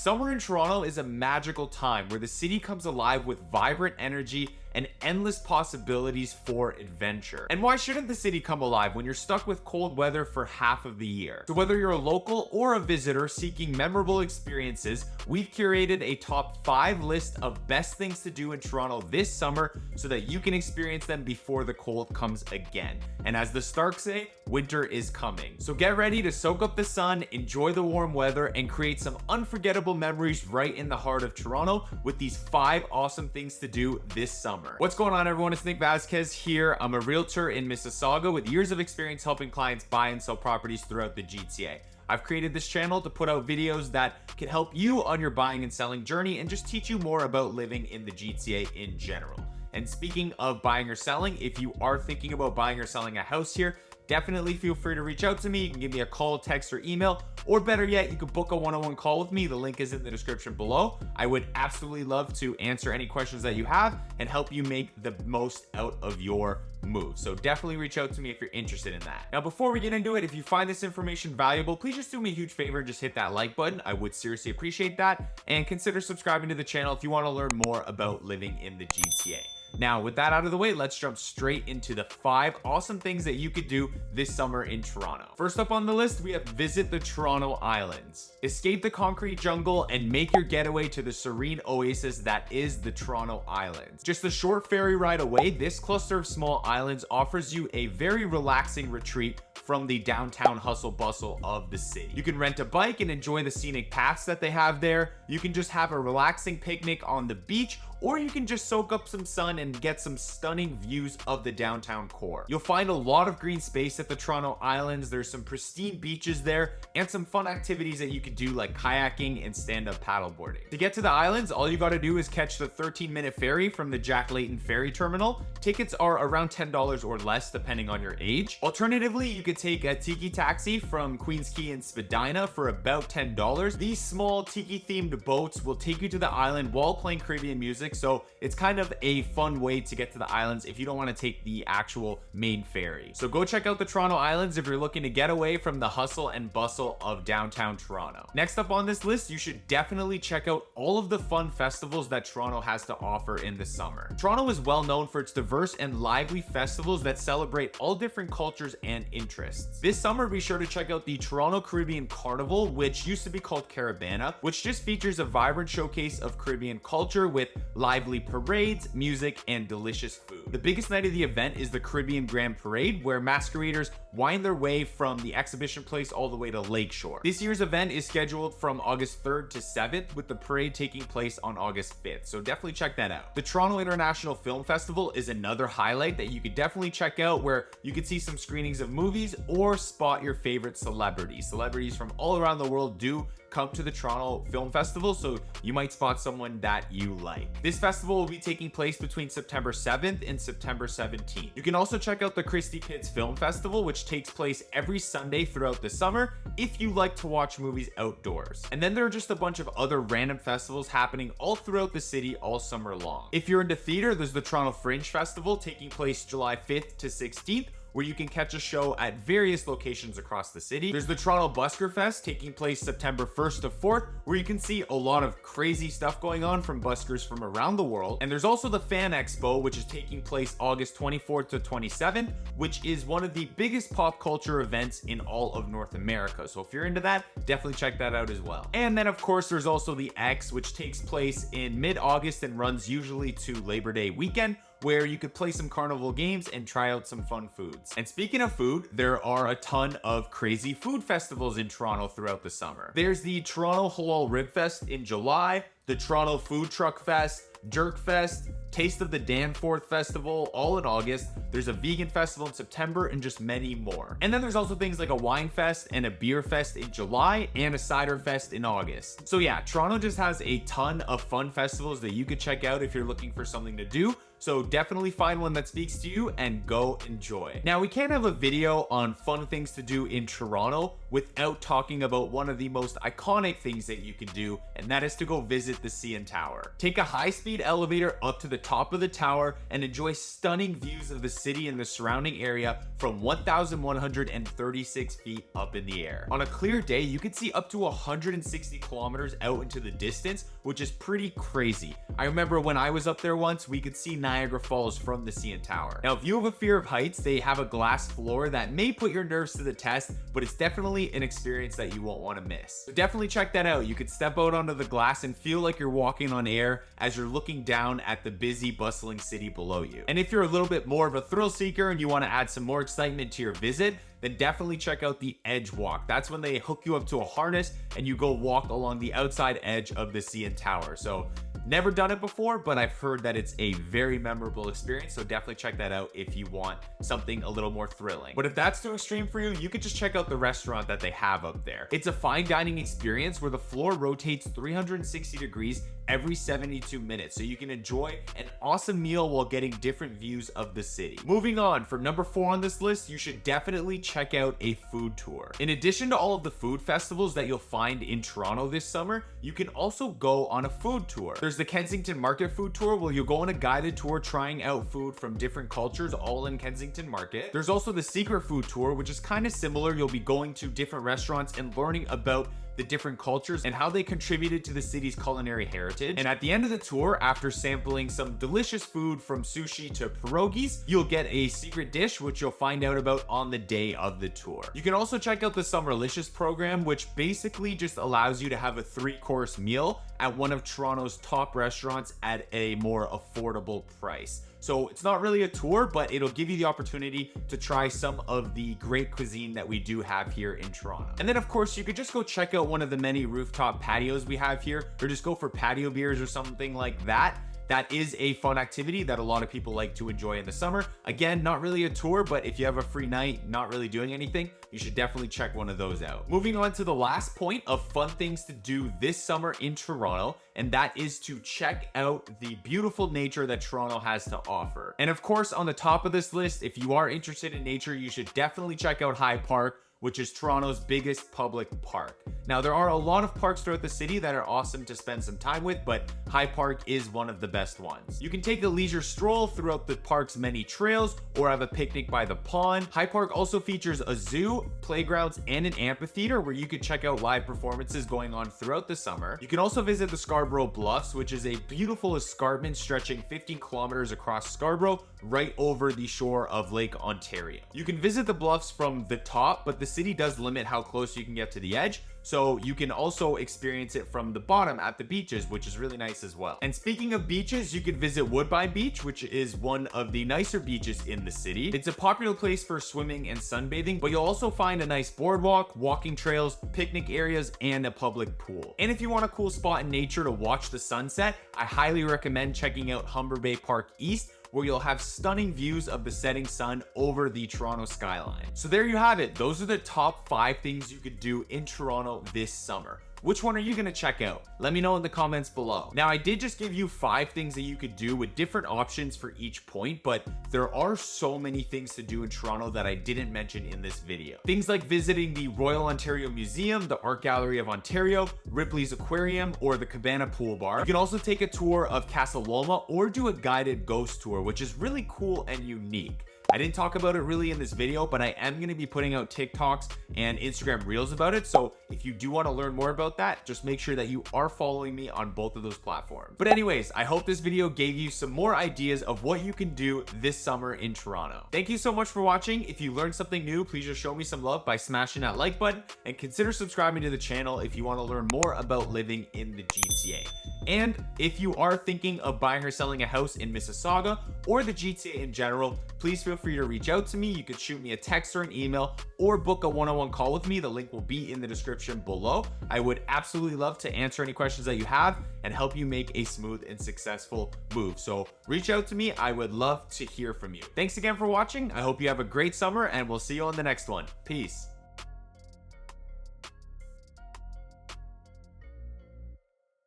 Summer in Toronto is a magical time where the city comes alive with vibrant energy and endless possibilities for adventure. And why shouldn't the city come alive when you're stuck with cold weather for half of the year? So whether you're a local or a visitor seeking memorable experiences, we've curated a top 5 list of best things to do in Toronto this summer so that you can experience them before the cold comes again. And as the Starks say, winter is coming. So get ready to soak up the sun, enjoy the warm weather, and create some unforgettable memories right in the heart of Toronto with these 5 awesome things to do this summer. What's going on, everyone? It's Vazquez here. I'm a realtor in Mississauga with years of experience helping clients buy and sell properties throughout the GTA. I've created this channel to put out videos that can help you on your buying and selling journey and just teach you more about living in the GTA in general. And speaking of buying or selling, if you are thinking about buying or selling a house here, definitely feel free to reach out to me. You can give me a call, text, or email, or better yet, you can book a one-on-one call with me. The link is in the description below. I would absolutely love to answer any questions that you have and help you make the most out of your move. So definitely reach out to me if you're interested in that. Now, before we get into it, if you find this information valuable, please just do me a huge favor and just hit that like button. I would seriously appreciate that. And consider subscribing to the channel if you want to learn more about living in the GTA. Now, with that out of the way, let's jump straight into the 5 awesome things that you could do this summer in Toronto. First up on the list, we have visit the Toronto Islands. Escape the concrete jungle and make your getaway to the serene oasis that is the Toronto Islands. Just a short ferry ride away, this cluster of small islands offers you a very relaxing retreat from the downtown hustle bustle of the city. You can rent a bike and enjoy the scenic paths that they have there. You can just have a relaxing picnic on the beach, or you can just soak up some sun and get some stunning views of the downtown core. You'll find a lot of green space at the Toronto Islands. There's some pristine beaches there and some fun activities that you could do like kayaking and stand-up paddleboarding. To get to the islands, all you gotta do is catch the 13-minute ferry from the Jack Layton Ferry Terminal. Tickets are around $10 or less depending on your age. Alternatively, you could take a tiki taxi from Queens Quay and Spadina for about $10. These small tiki-themed boats will take you to the island while playing Caribbean music, so it's kind of a fun way to get to the islands if you don't want to take the actual main ferry. So go check out the Toronto Islands if you're looking to get away from the hustle and bustle of downtown Toronto. Next up on this list, you should definitely check out all of the fun festivals that Toronto has to offer in the summer. Toronto is well known for its diverse and lively festivals that celebrate all different cultures and interests. This summer, be sure to check out the Toronto Caribbean Carnival, which used to be called Caravana, which just features a vibrant showcase of Caribbean culture with lively parades, music, and delicious food. The biggest night of the event is the Caribbean Grand Parade, where masqueraders wind their way from the exhibition place all the way to Lakeshore. This year's event is scheduled from August 3rd to 7th, with the parade taking place on August 5th, so definitely check that out. The Toronto International Film Festival is another highlight that you could definitely check out, where you could see some screenings of movies or spot your favorite celebrities. Celebrities from all around the world do come to the Toronto Film Festival, so you might spot someone that you like. This festival will be taking place between September 7th and September 17th. You can also check out the Christie Pitts Film Festival, which takes place every Sunday throughout the summer if you like to watch movies outdoors. And then there are just a bunch of other random festivals happening all throughout the city all summer long. If you're into theater, there's the Toronto Fringe Festival taking place July 5th to 16th, where you can catch a show at various locations across the city. There's the Toronto Busker Fest taking place September 1st to 4th, where you can see a lot of crazy stuff going on from buskers from around the world. And there's also the Fan Expo, which is taking place August 24th to 27th, which is one of the biggest pop culture events in all of North America. So if you're into that, definitely check that out as well. And then of course, there's also the X, which takes place in mid-August and runs usually to Labor Day weekend, where you could play some carnival games and try out some fun foods. And speaking of food, there are a ton of crazy food festivals in Toronto throughout the summer. There's the Toronto Halal Rib Fest in July, the Toronto Food Truck Fest, Jerk Fest, Taste of the Danforth Festival, all in August. There's a vegan festival in September and just many more. And then there's also things like a wine fest and a beer fest in July and a cider fest in August. So yeah, Toronto just has a ton of fun festivals that you could check out if you're looking for something to do. So definitely find one that speaks to you and go enjoy. Now, we can't have a video on fun things to do in Toronto without talking about one of the most iconic things that you can do, and that is to go visit the CN Tower. Take a high-speed elevator up to the top of the tower and enjoy stunning views of the city and the surrounding area from 1,136 feet up in the air. On a clear day, you can see up to 160 kilometers out into the distance, which is pretty crazy. I remember when I was up there once, we could see Niagara Falls from the CN Tower. Now, if you have a fear of heights, they have a glass floor that may put your nerves to the test, but it's definitely an experience that you won't want to miss. So definitely check that out. You could step out onto the glass and feel like you're walking on air as you're looking down at the busy, bustling city below you. And if you're a little bit more of a thrill seeker and you want to add some more excitement to your visit, then definitely check out the Edge Walk. That's when they hook you up to a harness and you go walk along the outside edge of the CN Tower. So never done it before, but I've heard that it's a very memorable experience, so definitely check that out if you want something a little more thrilling. But if that's too extreme for you, you could just check out the restaurant that they have up there. It's a fine dining experience where the floor rotates 360 degrees every 72 minutes, so you can enjoy an awesome meal while getting different views of the city. Moving on, for number 4 on this list, you should definitely check out a food tour. In addition to all of the food festivals that you'll find in Toronto this summer, you can also go on a food tour. There's the Kensington Market food tour where you'll go on a guided tour trying out food from different cultures all in Kensington Market. There's also the secret food tour, which is kind of similar. You'll be going to different restaurants and learning about the different cultures and how they contributed to the city's culinary heritage. And at the end of the tour, after sampling some delicious food from sushi to pierogies, you'll get a secret dish which you'll find out about on the day of the tour. You can also check out the Summerlicious program, which basically just allows you to have a 3-course meal at one of Toronto's top restaurants at a more affordable price. So it's not really a tour, but it'll give you the opportunity to try some of the great cuisine that we do have here in Toronto. And then of course, you could just go check out one of the many rooftop patios we have here, or just go for patio beers or something like that. That is a fun activity that a lot of people like to enjoy in the summer. Again, not really a tour, but if you have a free night, not really doing anything, you should definitely check one of those out. Moving on to the last point of fun things to do this summer in Toronto, and that is to check out the beautiful nature that Toronto has to offer. And of course, on the top of this list, if you are interested in nature, you should definitely check out High Park, which is Toronto's biggest public park. Now, there are a lot of parks throughout the city that are awesome to spend some time with, but High Park is one of the best ones. You can take a leisure stroll throughout the park's many trails or have a picnic by the pond. High Park also features a zoo, playgrounds, and an amphitheater where you can check out live performances going on throughout the summer. You can also visit the Scarborough Bluffs, which is a beautiful escarpment stretching 15 kilometers across Scarborough, right over the shore of Lake Ontario. You can visit the bluffs from the top, but the city does limit how close you can get to the edge, so you can also experience it from the bottom at the beaches, which is really nice as well. And speaking of beaches, you could visit Woodbine Beach, which is one of the nicer beaches in the city. It's a popular place for swimming and sunbathing, but you'll also find a nice boardwalk, walking trails, picnic areas, and a public pool. And if you want a cool spot in nature to watch the sunset, I highly recommend checking out Humber Bay Park East, where you'll have stunning views of the setting sun over the Toronto skyline. So there you have it. Those are the top 5 things you could do in Toronto this summer. Which one are you gonna check out? Let me know in the comments below. Now, I did just give you 5 things that you could do with different options for each point, but there are so many things to do in Toronto that I didn't mention in this video. Things like visiting the Royal Ontario Museum, the Art Gallery of Ontario, Ripley's Aquarium, or the Cabana Pool Bar. You can also take a tour of Casa Loma or do a guided ghost tour, which is really cool and unique. I didn't talk about it really in this video, but I am going to be putting out TikToks and Instagram Reels about it. So if you do want to learn more about that, just make sure that you are following me on both of those platforms. But anyways, I hope this video gave you some more ideas of what you can do this summer in Toronto. Thank you so much for watching. If you learned something new, please just show me some love by smashing that like button and consider subscribing to the channel if you want to learn more about living in the GTA. And if you are thinking of buying or selling a house in Mississauga or the GTA in general, please feel free to reach out to me. You could shoot me a text or an email or book a one-on-one call with me. The link will be in the description below. I would absolutely love to answer any questions that you have and help you make a smooth and successful move. So reach out to me. I would love to hear from you. Thanks again for watching. I hope you have a great summer and we'll see you on the next one. Peace.